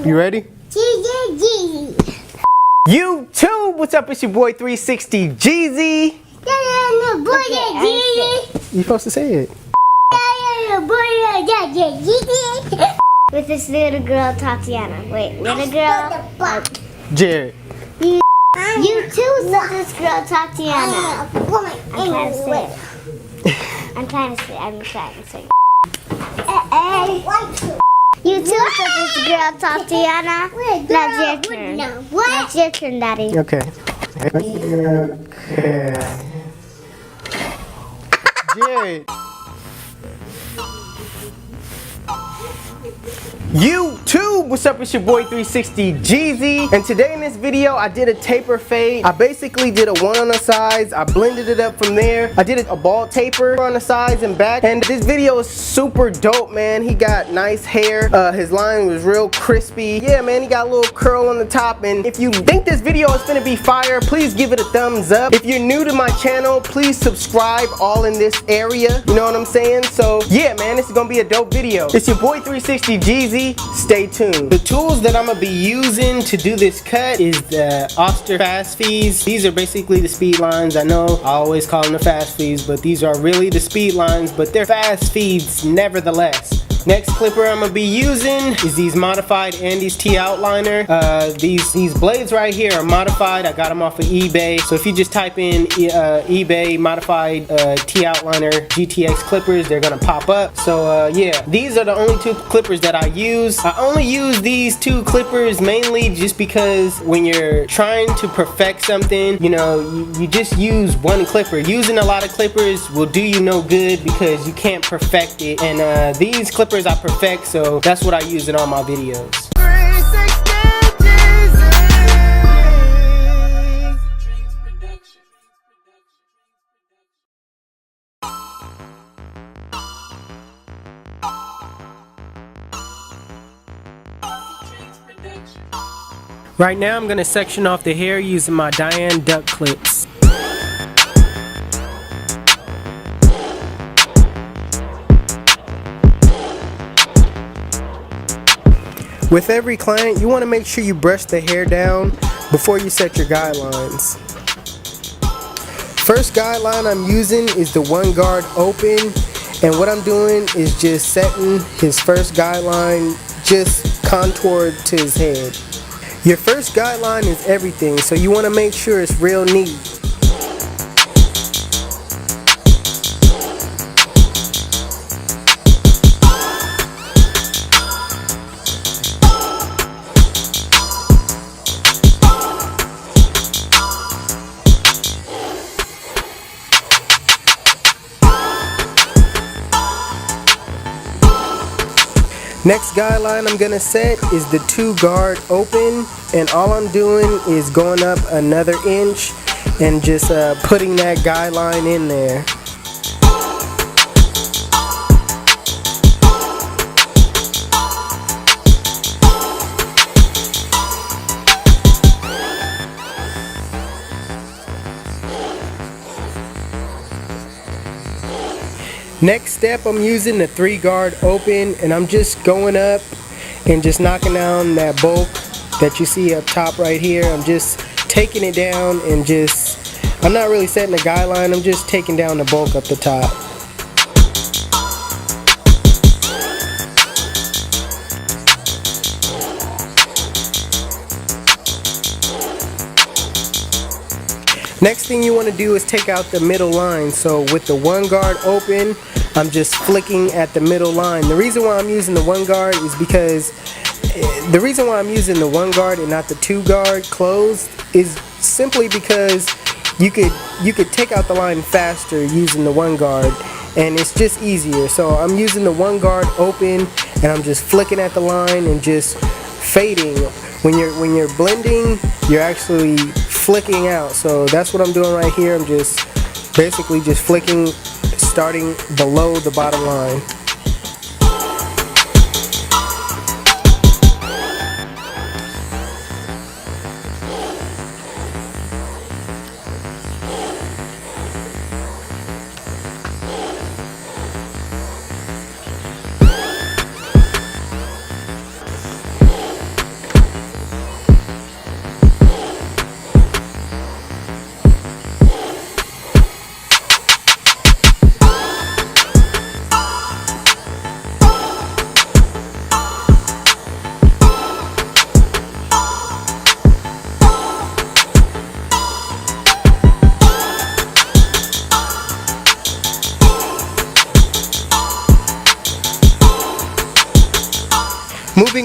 You ready? YouTube, what's up? It's your boy 360 Jeezy. You supposed to say it. With this little girl, Tatiana. Wait, little girl? Jared. You too, with this girl, Tatiana. I'm trying to say. You too, with this girl, Tatiana. Now it's your turn. Now it's your turn, Daddy. Okay. Jared. YouTube, what's up? It's your boy 360 Jeezy, and today in this video I did a taper fade. I basically did a one on the sides, I blended it up from there. I did a ball taper on the sides and back, and this video is super dope, man. He got nice hair, his line was real crispy. Yeah, man, he got a little curl on the top, and if you think this video is gonna be fire, please give it a thumbs up. If you're new to my channel, please subscribe, all in this area, you know what I'm saying? So yeah, man, this is gonna be a dope video. It's your boy 360 Jeezy. Stay tuned. The tools that I'm gonna be using to do this cut is the Oster fast feeds. These are basically the speed lines. I know I always call them the fast feeds, but these are really the speed lines, but they're fast feeds nevertheless. Next clipper I'm gonna be using is these modified Andy's T outliner. These blades right here are modified. I got them off of eBay. So if you just type in eBay modified T outliner GTX clippers, they're gonna pop up. So yeah, these are the only two clippers that I use. I only use these two clippers mainly just because when you're trying to perfect something, you know, you just use one clipper. Using a lot of clippers will do you no good because you can't perfect it. And these clippers I perfect, so that's what I use in all my videos. Right now I'm going to section off the hair using my Diane duck clips. With every client, you want to make sure you brush the hair down before you set your guidelines. First guideline I'm using is the one guard open, and what I'm doing is just setting his first guideline just contoured to his head. Your first guideline is everything, so you want to make sure it's real neat. Next guideline I'm gonna set is the two guard open, and all I'm doing is going up another inch and just putting that guideline in there. Next step, I'm using the 3 guard open, and I'm just going up and just knocking down that bulk that you see up top right here. I'm just taking it down and I'm not really setting a guideline, I'm just taking down the bulk up the top. Next thing you want to do is take out the middle line. So with the one guard open, I'm just flicking at the middle line. The reason why I'm using the one guard is because the reason why I'm using the one guard and not the 2 guard closed is simply because you could take out the line faster using the one guard, and it's just easier. So I'm using the one guard open, and I'm just flicking at the line and just fading. When you're blending, you're actually flicking out. So that's what I'm doing right here. I'm just basically just flicking, starting below the bottom line.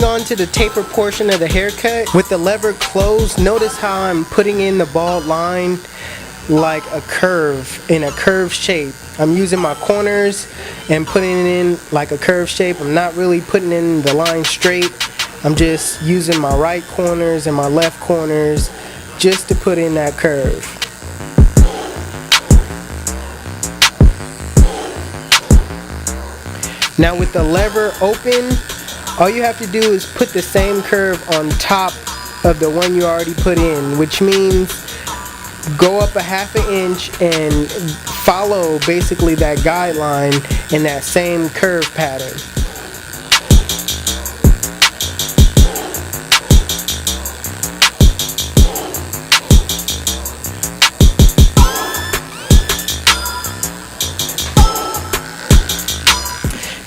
Moving on to the taper portion of the haircut. With the lever closed, notice how I'm putting in the bald line like a curve, in a curved shape. I'm using my corners and putting it in like a curved shape. I'm not really putting in the line straight. I'm just using my right corners and my left corners just to put in that curve. Now with the lever open, all you have to do is put the same curve on top of the one you already put in, which means go up a ½ inch and follow basically that guideline in that same curve pattern.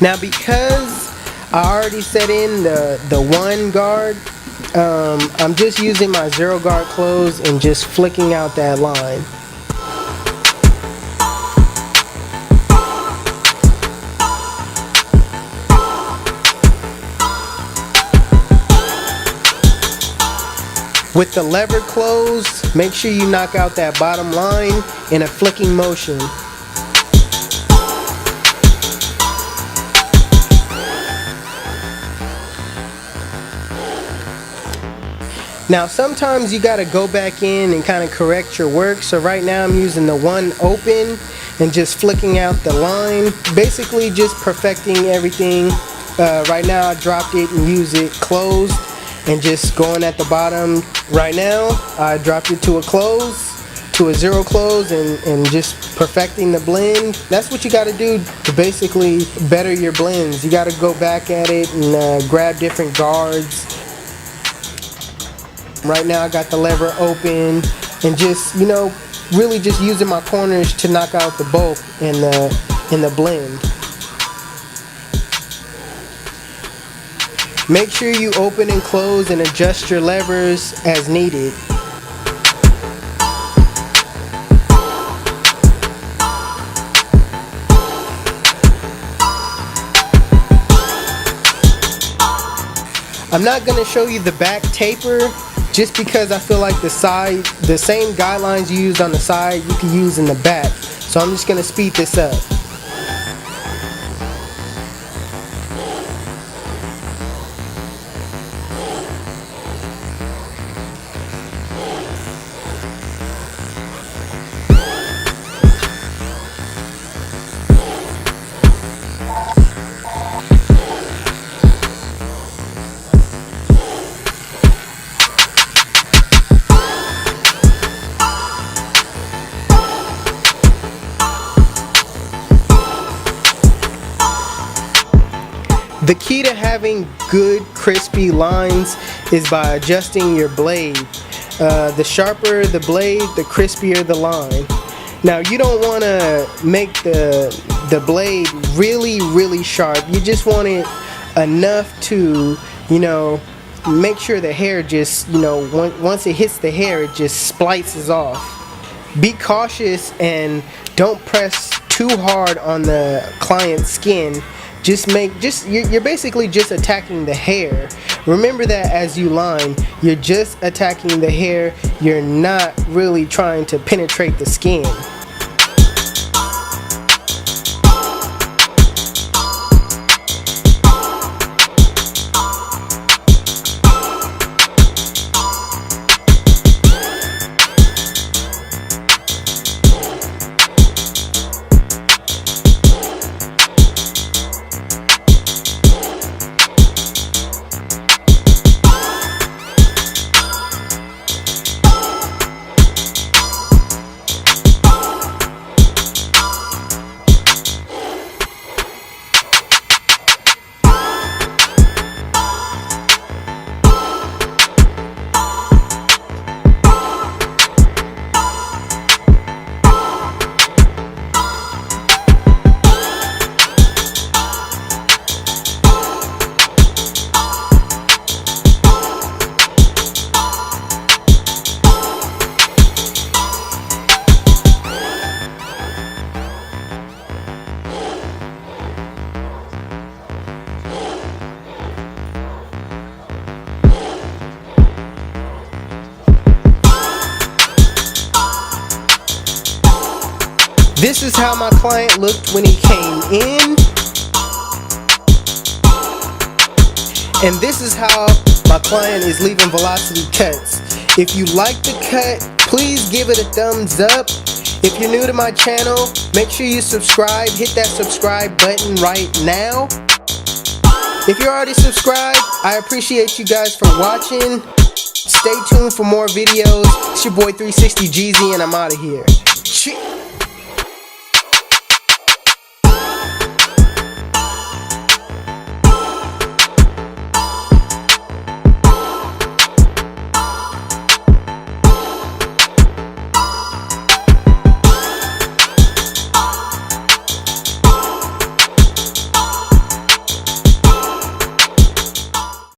Now because I already set in the 1 guard, I'm just using my 0 guard clothes and just flicking out that line. With the lever closed, make sure you knock out that bottom line in a flicking motion. Now sometimes you gotta go back in and kind of correct your work, so right now I'm using the 1 open and just flicking out the line, basically just perfecting everything. Right now I dropped it and used it closed and just going at the bottom. Right now I dropped it to a close, to a 0 close, and just perfecting the blend. That's what you gotta do to basically better your blends. You gotta go back at it and grab different guards. Right now I got the lever open and just, you know, really just using my corners to knock out the bulk in the blend. Make sure you open and close and adjust your levers as needed. I'm not going to show you the back taper just because I feel like the same guidelines you used on the side you can use in the back. So I'm just going to speed this up. The key to having good crispy lines is by adjusting your blade. The sharper the blade, the crispier the line. Now you don't want to make the blade really sharp. You just want it enough to, you know, make sure the hair just, you know, once it hits the hair, it just splices off. Be cautious and don't press too hard on the client's skin. You're basically just attacking the hair. Remember that as you line, you're just attacking the hair. You're not really trying to penetrate the skin. This is how my client looked when he came in. And this is how my client is leaving velocity cuts. If you like the cut, please give it a thumbs up. If you're new to my channel, make sure you subscribe. Hit that subscribe button right now. If you're already subscribed, I appreciate you guys for watching. Stay tuned for more videos. It's your boy 360 Jeezy and I'm out of here.